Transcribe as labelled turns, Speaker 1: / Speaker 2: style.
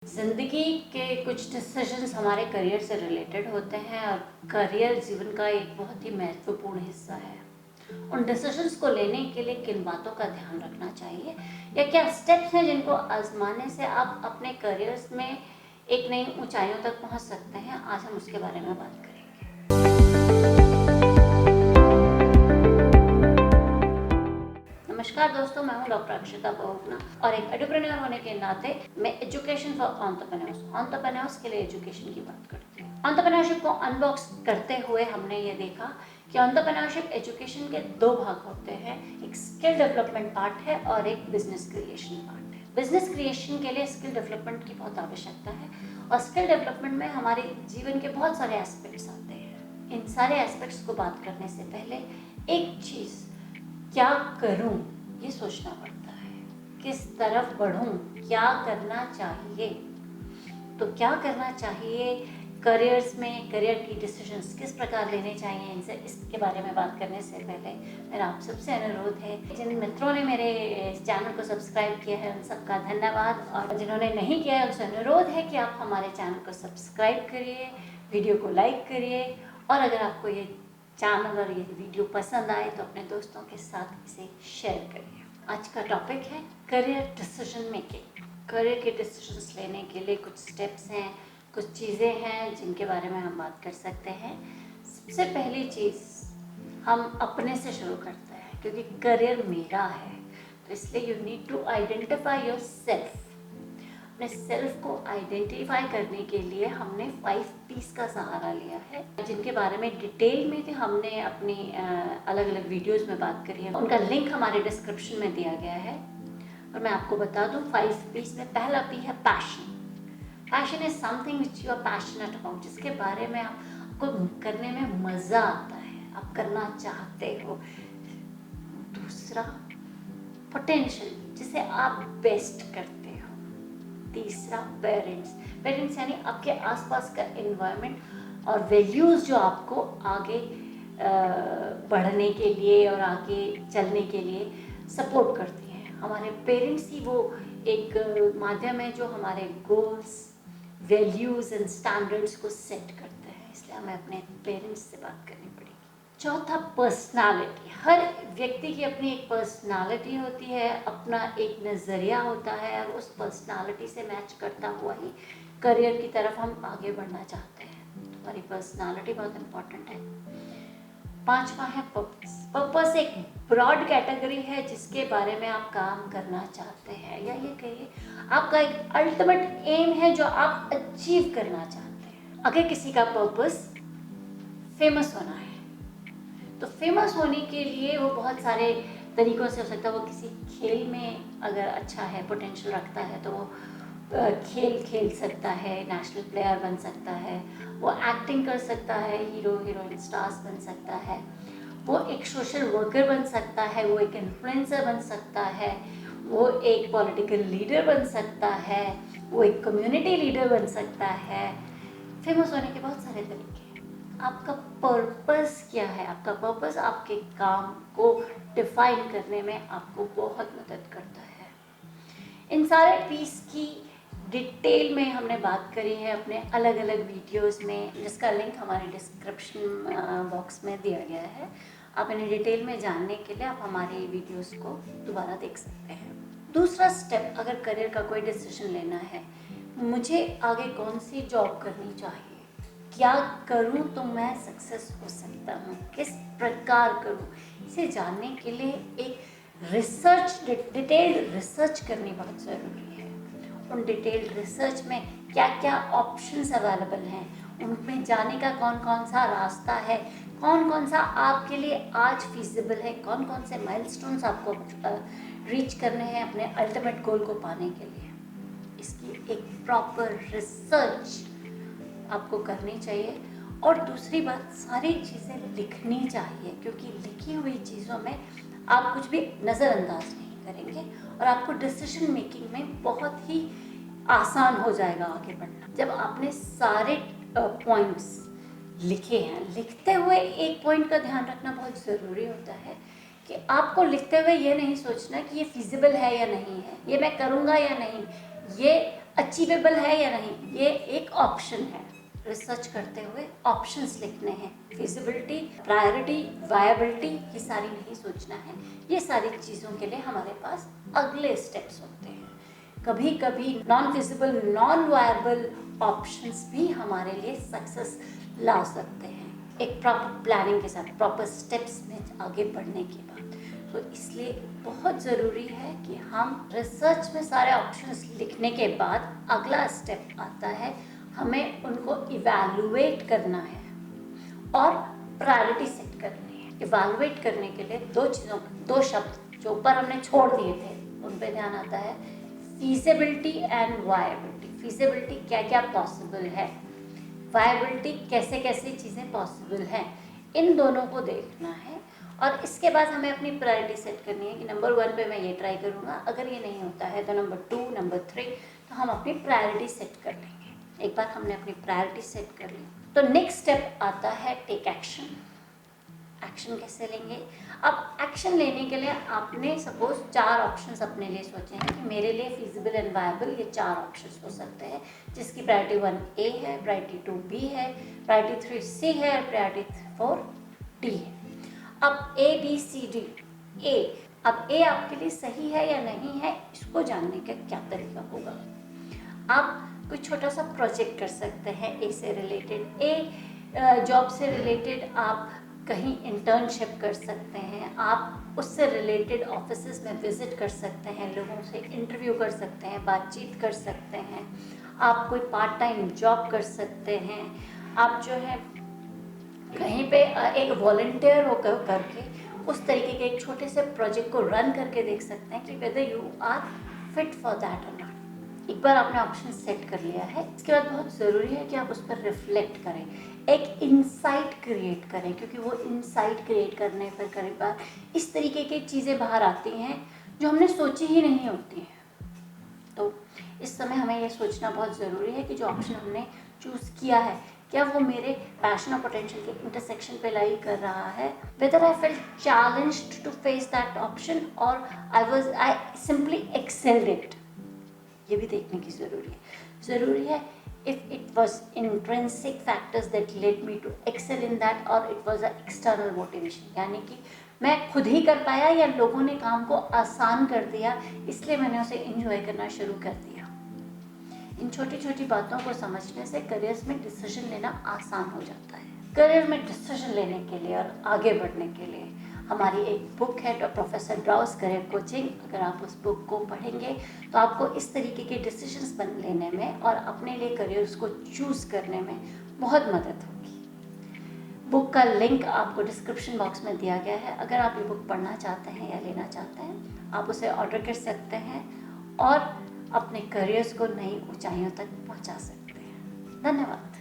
Speaker 1: ज़िंदगी के कुछ डिसीजंस हमारे करियर से रिलेटेड होते हैं और करियर जीवन का एक बहुत ही महत्वपूर्ण हिस्सा है। उन डिसीजंस को लेने के लिए किन बातों का ध्यान रखना चाहिए या क्या स्टेप्स हैं जिनको आजमाने से आप अपने करियर्स में एक नई ऊंचाइयों तक पहुंच सकते हैं, आज हम उसके बारे में बात करेंगे। नमस्कार दोस्तों, मैं हूं डॉक्टर अक्षता बहुगुणा और एक एंटरप्रेन्योर होने के नाते मैं एजुकेशन फॉर एंटरप्रेन्योर्स के लिए एजुकेशन की बात करती हूँ। एंटरप्रेन्योरशिप को अनबॉक्स करते हुए हमने ये देखा कि एंटरप्रेन्योरशिप एजुकेशन के दो भाग होते हैं, एक स्किल डेवलपमेंट पार्ट है और एक बिजनेस क्रिएशन पार्ट है। बिजनेस क्रिएशन के लिए स्किल डेवलपमेंट की बहुत आवश्यकता है और स्किल डेवलपमेंट में हमारे जीवन के बहुत सारे एस्पेक्ट्स आते हैं। इन सारे एस्पेक्ट्स को बात करने से पहले एक चीज़, क्या करूं, ये सोचना पड़ता है। किस तरफ बढ़ूं, क्या करना चाहिए। तो क्या करना चाहिए करियर्स में, करियर की डिसीजंस किस प्रकार लेने चाहिए, इनसे इसके बारे में बात करने से पहले मेरा आप सबसे अनुरोध है, जिन मित्रों ने मेरे चैनल को सब्सक्राइब किया है उन सबका धन्यवाद, और जिन्होंने नहीं किया है उनसे अनुरोध है कि आप हमारे चैनल को सब्सक्राइब करिए, वीडियो को लाइक करिए और अगर आपको ये चैनल और ये वीडियो पसंद आए तो अपने दोस्तों के साथ इसे शेयर करिए। आज का टॉपिक है करियर डिसीजन मेकिंग। करियर के डिसीजंस लेने के लिए कुछ स्टेप्स हैं, कुछ चीज़ें हैं जिनके बारे में हम बात कर सकते हैं। सबसे पहली चीज़, हम अपने से शुरू करते हैं क्योंकि करियर मेरा है, तो इसलिए you need to identify your self. अपने सेल्फ को आइडेंटिफाई करने के लिए हमने 5 P's का सहारा लिया है, जिनके बारे में डिटेल में हमने अपनी अलग अलग वीडियोस में बात करी है। उनका लिंक हमारे डिस्क्रिप्शन में दिया गया है और मैं आपको बता दूं, 5 P's में पहला P है passion. Passion is something which you are passionate about, जिसके बारे में आपको करने में मज़ा आता है, आप करना चाहते हो। दूसरा, पोटेंशियल, जिसे आप बेस्ट करते हो। तीसरा, पेरेंट्स यानी आपके आसपास का एनवायरनमेंट और वैल्यूज़ जो आपको आगे बढ़ने के लिए और आगे चलने के लिए सपोर्ट करती हैं। हमारे पेरेंट्स ही वो एक माध्यम है जो हमारे गोल्स, वैल्यूज़ एंड स्टैंडर्ड्स को सेट करते हैं, इसलिए हमें अपने पेरेंट्स से बात करनी पड़ेगी। चौथा, पर्सनालिटी। हर व्यक्ति की अपनी एक पर्सनालिटी होती है, अपना एक नज़रिया होता है और उस पर्सनालिटी से मैच करता हुआ ही करियर की तरफ हम आगे बढ़ना चाहते हैं। हमारी पर्सनालिटी बहुत इम्पॉर्टेंट है। पांचवा है पर्पस। पर्पस एक ब्रॉड कैटेगरी है जिसके बारे में आप काम करना चाहते हैं, या ये कहिए आपका एक अल्टीमेट एम है जो आप अचीव करना चाहते हैं। अगर किसी का पर्पस फेमस होना है तो फेमस होने के लिए वो बहुत सारे तरीक़ों से हो सकता है। वो किसी खेल में अगर अच्छा है, पोटेंशियल रखता है, तो वो खेल खेल सकता है, नेशनल प्लेयर बन सकता है, वो एक्टिंग कर सकता है, हीरो हीरोइन स्टार्स बन सकता है, वो एक सोशल वर्कर बन सकता है, वो एक इन्फ्लुएंसर बन सकता है, वो एक पॉलिटिकल लीडर बन सकता है, वो एक कम्युनिटी लीडर बन सकता है। फेमस होने के बहुत सारे तरीके हैं। आपका पर्पस क्या है? आपका पर्पस आपके काम को डिफाइन करने में आपको बहुत मदद करता है। इन सारे पीस की डिटेल में हमने बात करी है अपने अलग अलग वीडियोस में, जिसका लिंक हमारे डिस्क्रिप्शन बॉक्स में दिया गया है। आप इन्हें डिटेल में जानने के लिए आप हमारे वीडियोस को दोबारा देख सकते हैं। दूसरा स्टेप, अगर करियर का कोई डिसीजन लेना है, मुझे आगे कौन सी जॉब करनी चाहिए, क्या करूं तो मैं सक्सेस हो सकता हूं, किस प्रकार करूं, इसे जानने के लिए एक डिटेल्ड रिसर्च करनी बहुत ज़रूरी है। उन डिटेल्ड रिसर्च में क्या क्या ऑप्शंस अवेलेबल हैं, उनमें जाने का कौन कौन सा रास्ता है, कौन कौन सा आपके लिए आज फिजिबल है, कौन कौन से माइलस्टोन्स आपको रीच करने हैं अपने अल्टीमेट गोल को पाने के लिए। इसकी एक प्रॉपर रिसर्च आपको करनी चाहिए। और दूसरी बात, सारी चीज़ें लिखनी चाहिए, क्योंकि लिखी हुई चीज़ों में आप कुछ भी नज़रअंदाज नहीं करेंगे और आपको डिसीजन मेकिंग में बहुत ही आसान हो जाएगा आगे बढ़ना। जब आपने सारे पॉइंट्स लिखे हैं, लिखते हुए एक पॉइंट का ध्यान रखना बहुत ज़रूरी होता है कि आपको लिखते हुए ये नहीं सोचना कि ये फिजिबल है या नहीं है, ये मैं करूँगा या नहीं, ये अचीवेबल है या नहीं, ये एक ऑप्शन है। रिसर्च करते हुए ऑप्शंस लिखने हैं, फिजिबिलिटी, प्रायोरिटी, वायबिलिटी, ये सारी नहीं सोचना है। ये सारी चीज़ों के लिए हमारे पास अगले स्टेप्स होते हैं। कभी कभी non feasible, non viable options भी हमारे लिए सक्सेस ला सकते हैं एक प्रॉपर प्लानिंग के साथ, प्रॉपर स्टेप्स में आगे बढ़ने के बाद। तो इसलिए बहुत ज़रूरी है कि हम रिसर्च में सारे ऑप्शंस लिखने के बाद अगला स्टेप आता है, हमें उनको इवैल्यूएट करना है और प्रायोरिटी सेट करनी है। इवैल्यूएट करने के लिए दो शब्द जो ऊपर हमने छोड़ दिए थे उन पे ध्यान आता है, फीजिबिलिटी एंड वायबिलिटी। फीजिबिलिटी क्या क्या पॉसिबल है, वायबिलिटी कैसे कैसे चीज़ें पॉसिबल हैं, इन दोनों को देखना है। और इसके बाद हमें अपनी प्रायोरिटी सेट करनी है कि नंबर 1 पे मैं ये ट्राई करूँगा, अगर ये नहीं होता है तो नंबर 2, नंबर 3, तो हम अपनी प्रायोरिटी सेट कर लेंगे। एक बार हमने अपनी प्रायोरिटी सेट कर ली तो नेक्स्ट स्टेप आता है टेक एक्शन। एक्शन कैसे लेंगे? अब एक्शन लेने के लिए आपने सपोज 4 ऑप्शंस अपने लिए सोचे हैं कि मेरे लिए फिजिबल एंड वायबल ये 4 ऑप्शंस हो सकते हैं, जिसकी प्रायोरिटी 1 ए है, प्रायोरिटी 2 बी है, प्रायोरिटी 3 सी है और प्रायोरिटी 4 डी है। अब ए बी सी डी, ए, अब ए आपके लिए सही है या नहीं है, इसको जानने का क्या तरीका होगा? आप कोई छोटा सा प्रोजेक्ट कर सकते हैं ए से रिलेटेड, ए जॉब से रिलेटेड आप कहीं इंटर्नशिप कर सकते हैं, आप उससे रिलेटेड ऑफिसेज में विजिट कर सकते हैं, लोगों से इंटरव्यू कर सकते हैं, बातचीत कर सकते हैं, आप कोई पार्ट टाइम जॉब कर सकते हैं, आप जो है कहीं पे एक वॉलंटियर होकर करके उस तरीके के एक छोटे से प्रोजेक्ट को रन करके देख सकते हैं कि whether you are fit for that और नॉट। एक बार आपने ऑप्शन सेट कर लिया है, इसके बाद बहुत ज़रूरी है कि आप उस पर रिफ्लेक्ट करें, एक इंसाइट क्रिएट करें, क्योंकि वो इंसाइट क्रिएट करने पर कई बार इस तरीके की चीज़ें बाहर आती हैं जो हमने सोची ही नहीं होती हैं। तो इस समय हमें ये सोचना बहुत ज़रूरी है कि जो ऑप्शन हमने चूज़ किया है क्या वो मेरे पैशन और पोटेंशियल के इंटरसेक्शन पे लाई कर रहा है, whether I felt challenged to face that option और आई सिंपली एक्सेल्ड इट, ये भी देखने की ज़रूरी है if it was intrinsic factors that led me to excel in that or it was a external motivation, यानी कि मैं खुद ही कर पाया या लोगों ने काम को आसान कर दिया इसलिए मैंने उसे इंजॉय करना शुरू कर दिया। इन छोटी छोटी बातों को समझने से करियर्स में डिसीजन लेना आसान हो जाता है। करियर में डिसीजन लेने के लिए और आगे बढ़ने के लिए हमारी एक बुक है प्रोफेसर ब्राउस करियर कोचिंग, अगर आप उस बुक को पढ़ेंगे तो आपको इस तरीके के डिसीजंस बन लेने में और अपने लिए करियर्स को चूज़ करने में बहुत मदद होगी। बुक का लिंक आपको डिस्क्रिप्शन बॉक्स में दिया गया है, अगर आप ये बुक पढ़ना चाहते हैं या लेना चाहते हैं आप उसे ऑर्डर कर सकते हैं और अपने करियर्स को नई ऊंचाइयों तक पहुंचा सकते हैं। धन्यवाद।